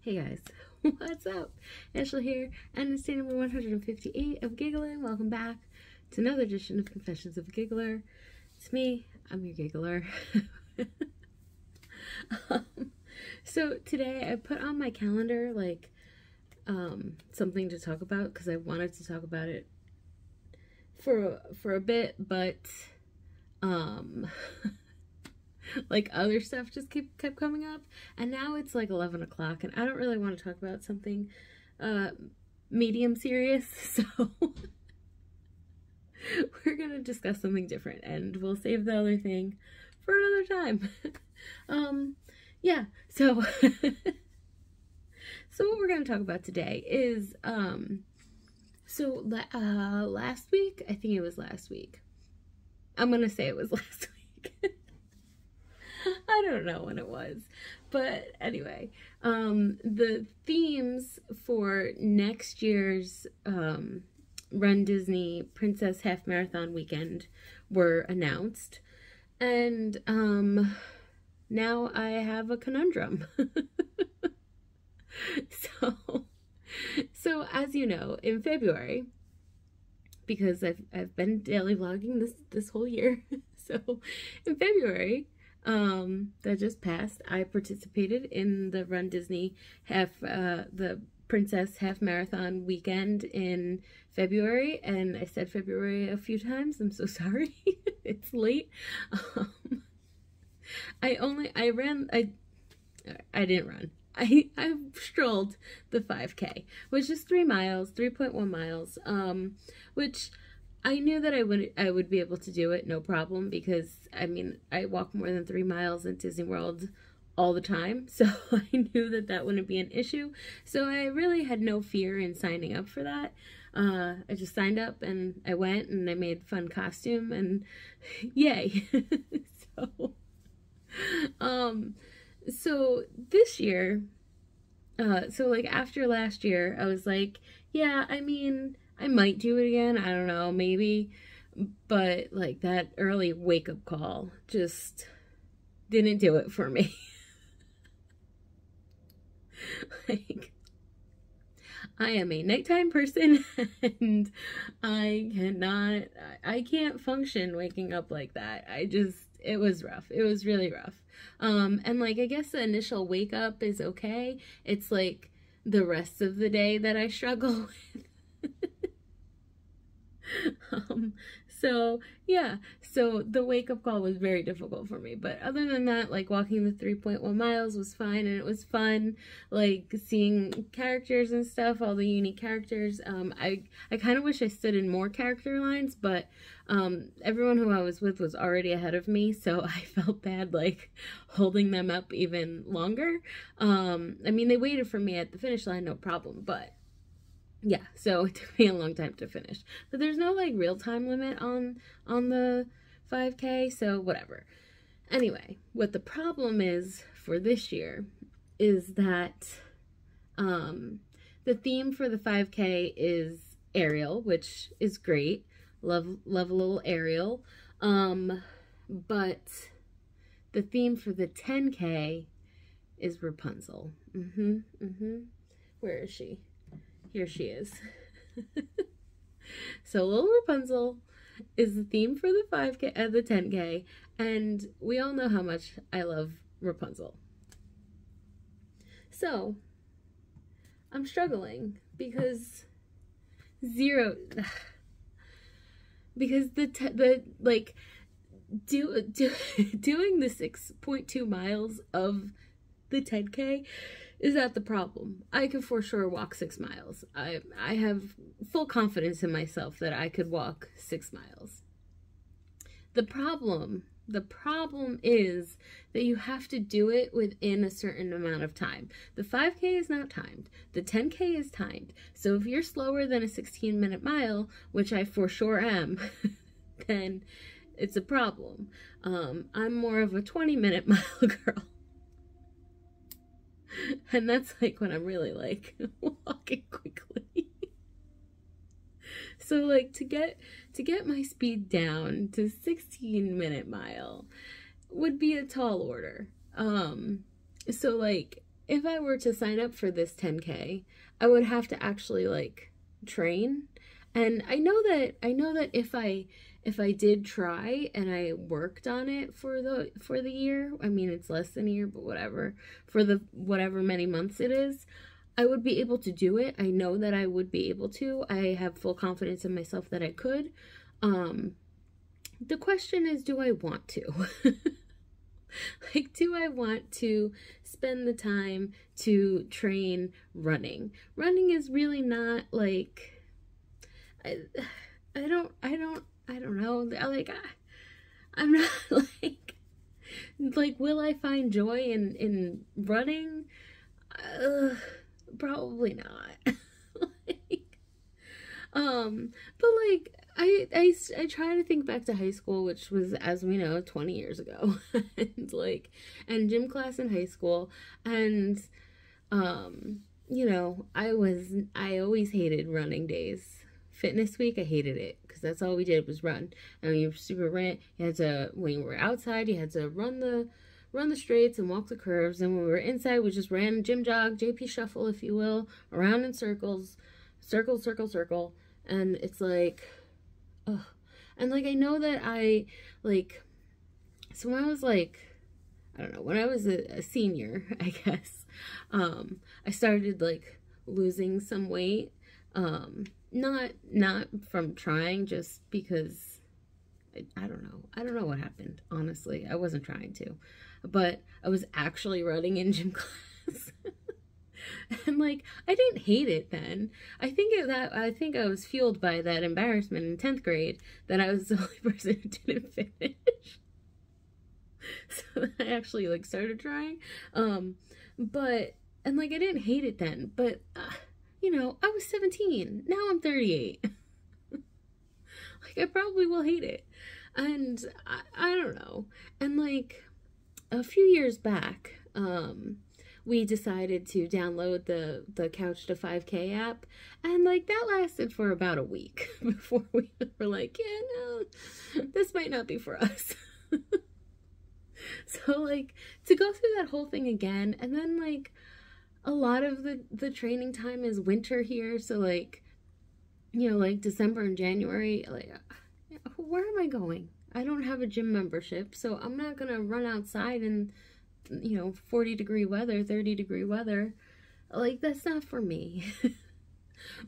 Hey guys, what's up? Ashley here, and it's day number 158 of Giggling. Welcome back to another edition of Confessions of a Giggler. It's me, I'm your Giggler. So today I put on my calendar something to talk about because I wanted to talk about it for a bit, but like other stuff just kept coming up, and now it's like 11 o'clock and I don't really want to talk about something medium serious, so we're gonna discuss something different and we'll save the other thing for another time. Yeah, so so what we're gonna talk about today is last week, I think it was last week, I'm gonna say it was last week. I don't know when it was, but anyway, the themes for next year's RunDisney Princess Half Marathon Weekend were announced, and now I have a conundrum. So as you know, in February, because I've been daily vlogging this whole year, so in February, that just passed, I participated in the RunDisney the Princess Half Marathon Weekend in February, and I said February a few times. I'm so sorry. It's late. I didn't run. I strolled the 5K, which is 3 miles, 3.1 miles, which I knew that I would be able to do it, no problem, because I mean, I walk more than 3 miles in Disney World all the time, so I knew that wouldn't be an issue. So I really had no fear in signing up for that. I just signed up and I went and I made a fun costume and yay. So this year, so like after last year, I was like, yeah, I mean, I might do it again. I don't know, maybe. But like that early wake-up call just didn't do it for me. Like, I am a nighttime person and I can't function waking up like that. It was rough. It was really rough. And like, I guess the initial wake up is okay. It's like the rest of the day that I struggle with. So yeah, so the wake-up call was very difficult for me, but other than that, like walking the 3.1 miles was fine, and it was fun, like seeing characters and stuff, all the unique characters. I kind of wish I stood in more character lines, but everyone who I was with was already ahead of me, so I felt bad like holding them up even longer. I mean, they waited for me at the finish line, no problem, but yeah, so it took me a long time to finish. But there's no like real time limit on the 5K, so whatever. Anyway, what the problem is for this year is that the theme for the 5K is Ariel, which is great. Love a little Ariel. But the theme for the 10K is Rapunzel. Where is she? Here she is. So little Rapunzel is the theme for the 5K, the 10K, and we all know how much I love Rapunzel. So I'm struggling because doing the 6.2 miles of the 10K is not the problem. I could for sure walk 6 miles. I have full confidence in myself that I could walk 6 miles. The problem is that you have to do it within a certain amount of time. The 5K is not timed. The 10K is timed. So if you're slower than a 16-minute mile, which I for sure am, then it's a problem. I'm more of a 20-minute mile girl. And that's like when I'm really like walking quickly. So like to get my speed down to 16-minute mile would be a tall order. So like if I were to sign up for this 10K, I would have to actually like train. And I know that if I did try and I worked on it for the year, I mean it's less than a year, but whatever, for the whatever many months it is, I would be able to do it. I know that I would be able to. I have full confidence in myself that I could. The question is, do I want to? Like, do I want to spend the time to train running? Running is really not like, I don't know. Like, I'm not like, will I find joy in running? Probably not. Like, but like, I try to think back to high school, which was, as we know, 20 years ago, and gym class in high school, and you know, I always hated running days. Fitness week, I hated it because that's all we did was run. And when you when you were outside, you had to run the straights and walk the curves, and when we were inside, we just ran gym jog, JP shuffle, if you will, around in circles, circle, circle, circle, and it's like, ugh. And like, I know that so when I was like, I don't know, when I was a senior, I guess, I started like losing some weight, not from trying, just because I don't know what happened, honestly. I wasn't trying to, but I was actually running in gym class. And like, I didn't hate it then. I think I was fueled by that embarrassment in 10th grade that I was the only person who didn't finish. So I actually like started trying. And like, I didn't hate it then, but you know, I was 17. Now I'm 38. Like, I probably will hate it. And I don't know. And like, a few years back, we decided to download the Couch to 5K app, and like, that lasted for about a week before we were like, yeah, no, this might not be for us. So like, to go through that whole thing again, and then like, a lot of the training time is winter here, so like, you know, like December and January, like, where am I going? I don't have a gym membership, so I'm not gonna run outside in, you know, 40-degree weather, 30-degree weather. Like, that's not for me.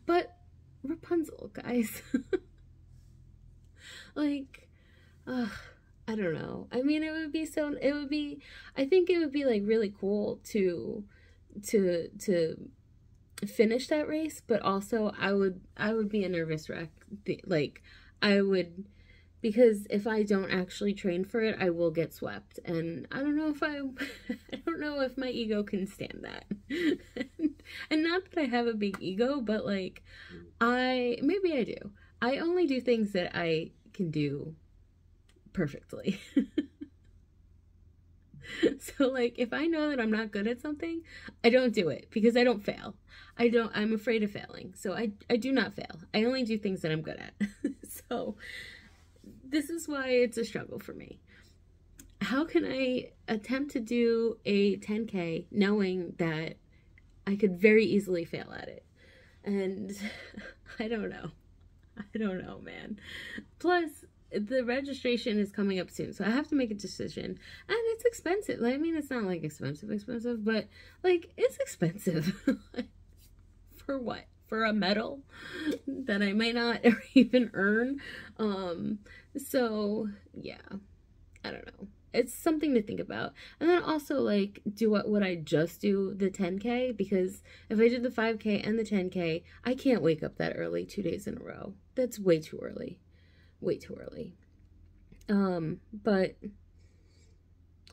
But Rapunzel, guys. Like, I don't know. I mean, I think it would be like really cool to finish that race, but also I would be a nervous wreck. Like, I would, because if I don't actually train for it, I will get swept, and I don't know if my ego can stand that. And not that I have a big ego, but like, maybe I do. I only do things that I can do perfectly. So like, if I know that I'm not good at something, I don't do it because I don't fail. I'm afraid of failing. So I do not fail. I only do things that I'm good at. So this is why it's a struggle for me. How can I attempt to do a 10K knowing that I could very easily fail at it? And I don't know. I don't know, man. Plus, the registration is coming up soon, so I have to make a decision, and it's expensive. I mean, it's not like expensive, but like, it's expensive. For what? For a medal that I might not even earn. So yeah, I don't know. It's something to think about. And then also, like, would I just do the 10K? Because if I did the 5K and the 10K, I can't wake up that early 2 days in a row. That's way too early. Way too early. But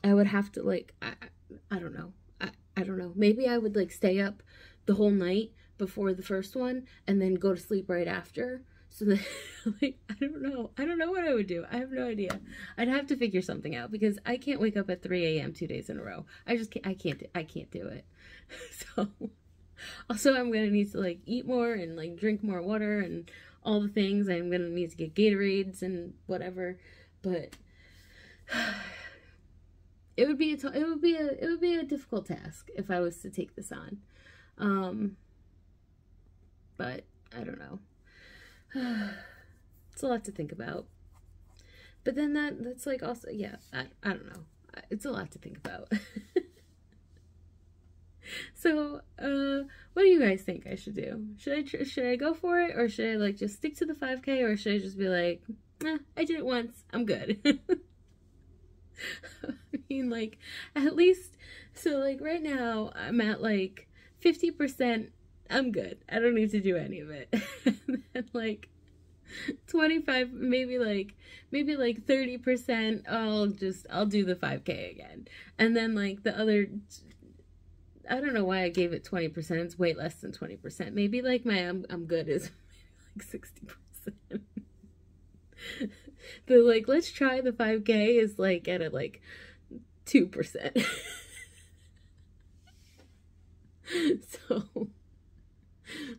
I would have to, like, I don't know. I don't know. Maybe I would like stay up the whole night before the first one and then go to sleep right after. So that, like, I don't know what I would do. I have no idea. I'd have to figure something out because I can't wake up at 3 a.m. 2 days in a row. I can't do it. So also, I'm going to need to like eat more and like drink more water and all the things. I'm going to need to get Gatorades and whatever. But it would be a difficult task if I was to take this on. But I don't know. It's a lot to think about. But then that's like also, yeah, I don't know. It's a lot to think about. So, what do you guys think I should do? Should I go for it, or should I like just stick to the 5K, or should I just be like, I did it once, I'm good. I mean, like, at least, so like right now I'm at like 50%, I'm good. I don't need to do any of it. And then like 25, maybe like 30%, I'll do the 5K again. And then like the other, I don't know why I gave it 20%. It's way less than 20%. Maybe like my I'm good is like 60%. The like, let's try the 5K is like at a like 2%. So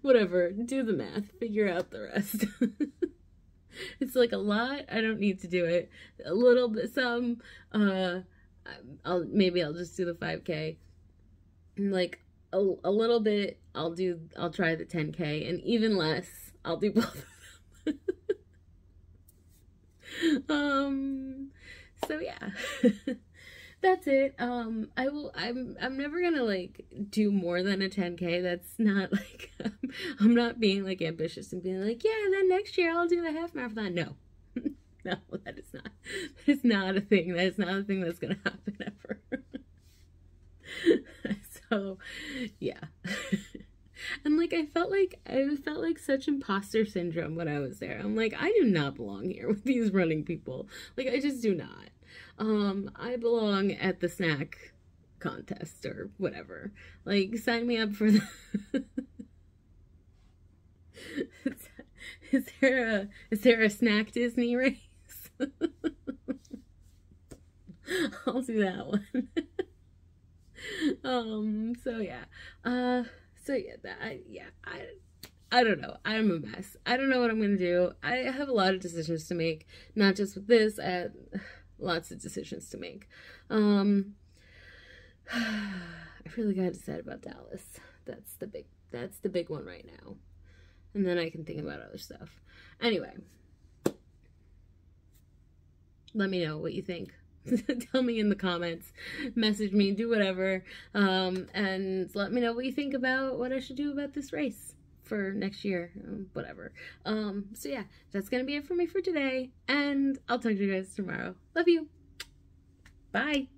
whatever, do the math, figure out the rest. It's like a lot. I don't need to do it. A little bit, maybe I'll just do the 5K. And like a little bit, I'll try the 10K, and even less, I'll do both of them. So yeah. That's it. I'm never gonna like do more than a 10K. That's not like, I'm not being like ambitious and being like, yeah, then next year I'll do the half marathon. No. No, that is not a thing. That is not a thing that's gonna happen ever. So yeah. And like I felt like such imposter syndrome when I was there. I'm like, I do not belong here with these running people. Like, I just do not. I belong at the snack contest or whatever. Like, sign me up for the is there a snack Disney race? I'll do that one. So yeah. I don't know. I'm a mess. I don't know what I'm gonna do. I have a lot of decisions to make, not just with this. I have lots of decisions to make. I really gotta decide about Dallas. That's the big one right now. And then I can think about other stuff. Anyway, let me know what you think. Tell me in the comments, message me, do whatever, and let me know what you think about what I should do about this race for next year, whatever. So yeah, that's gonna be it for me for today, and I'll talk to you guys tomorrow. Love you. Bye.